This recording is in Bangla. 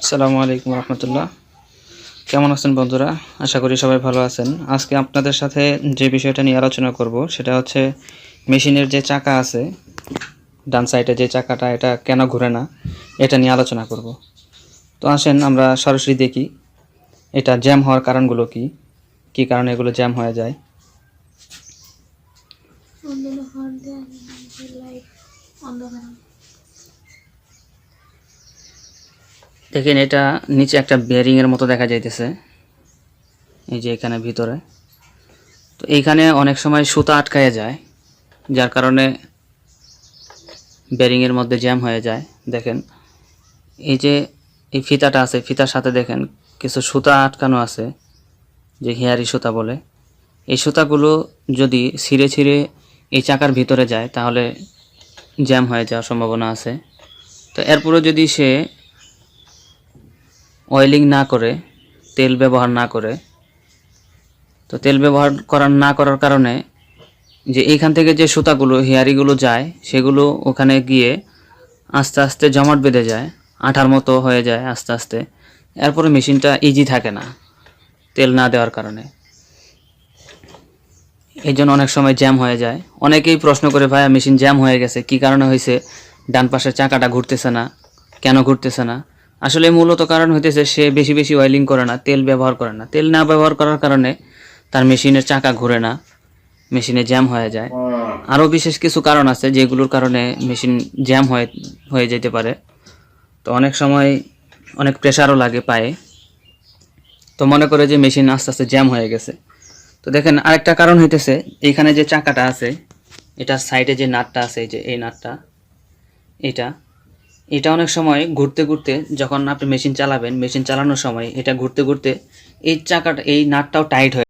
আসসালামু আলাইকুম রহমতুল্লাহ। কেমন আছেন বন্ধুরা? আশা করি সবাই ভালো আছেন। আজকে আপনাদের সাথে যে বিষয়টা নিয়ে আলোচনা করব সেটা হচ্ছে মেশিনের যে চাকা আছে, ডান সাইডে যে চাকাটা, এটা কেন ঘুরে না, এটা নিয়ে আলোচনা করব। তো আসেন আমরা সরাসরি দেখি এটা জ্যাম হওয়ার কারণগুলো কি, কী কারণে এগুলো জ্যাম হয়ে যায়। দেখেন এটা নিচে একটা বেয়ারিংয়ের মতো দেখা যাইতেছে, এই যে এখানে ভিতরে। তো এইখানে অনেক সময় সুতা আটকায় যায়, যার কারণে বেয়ারিংয়ের মধ্যে জ্যাম হয়ে যায়। দেখেন এই যে এই ফিতাটা আছে, ফিতার সাথে দেখেন কিছু সুতা আটকানো আছে, যে হেয়ারি সুতা বলে। এই সুতাগুলো যদি ছিঁড়ে ছিঁড়ে এই চাকার ভিতরে যায় তাহলে জ্যাম হয়ে যাওয়ার সম্ভাবনা আছে। তো এরপরে যদি সে অয়েলিং না করে, তেল ব্যবহার না করে, তো তেল ব্যবহার না করার কারণে যে এইখান থেকে যে সুতাগুলো, হেয়ারিগুলো যায়, সেগুলো ওখানে গিয়ে আস্তে আস্তে জমাট বেঁধে যায়, আঠার মতো হয়ে যায় আস্তে আস্তে। এরপরে মেশিনটা ইজি থাকে না তেল না দেওয়ার কারণে। এই জন্য অনেক সময় জ্যাম হয়ে যায়। অনেকেই প্রশ্ন করে, ভাইয়া মেশিন জ্যাম হয়ে গেছে, কী কারণে হয়েছে? ডান পাশের চাকাটা ঘুরতেছে না, কেন ঘুরতেছে না? আসলে মূলত কারণ হইতেছে সে বেশি বেশি অয়েলিং করে না, তেল ব্যবহার করে না। তেল না ব্যবহার করার কারণে তার মেশিনের চাকা ঘুরে না, মেশিনে জ্যাম হয়ে যায়। আরও বিশেষ কিছু কারণ আছে যেগুলোর কারণে মেশিন জ্যাম হয়ে যেতে পারে। তো অনেক সময় অনেক প্রেশারও লাগে পায়ে, তো মনে করে যে মেশিন আস্তে আস্তে জ্যাম হয়ে গেছে। তো দেখেন আরেকটা কারণ হইতেছে, এইখানে যে চাকাটা আছে, এটার সাইডে যে নাটটা আছে, এই যে এই নাটটা, এটা অনেক সময় ঘুরতে ঘুরতে, যখন আপনি মেশিন চালাবেন, মেশিন চালানোর সময় এটা ঘুরতে ঘুরতে এই চাকাটা, এই নাটটাও টাইট হয়ে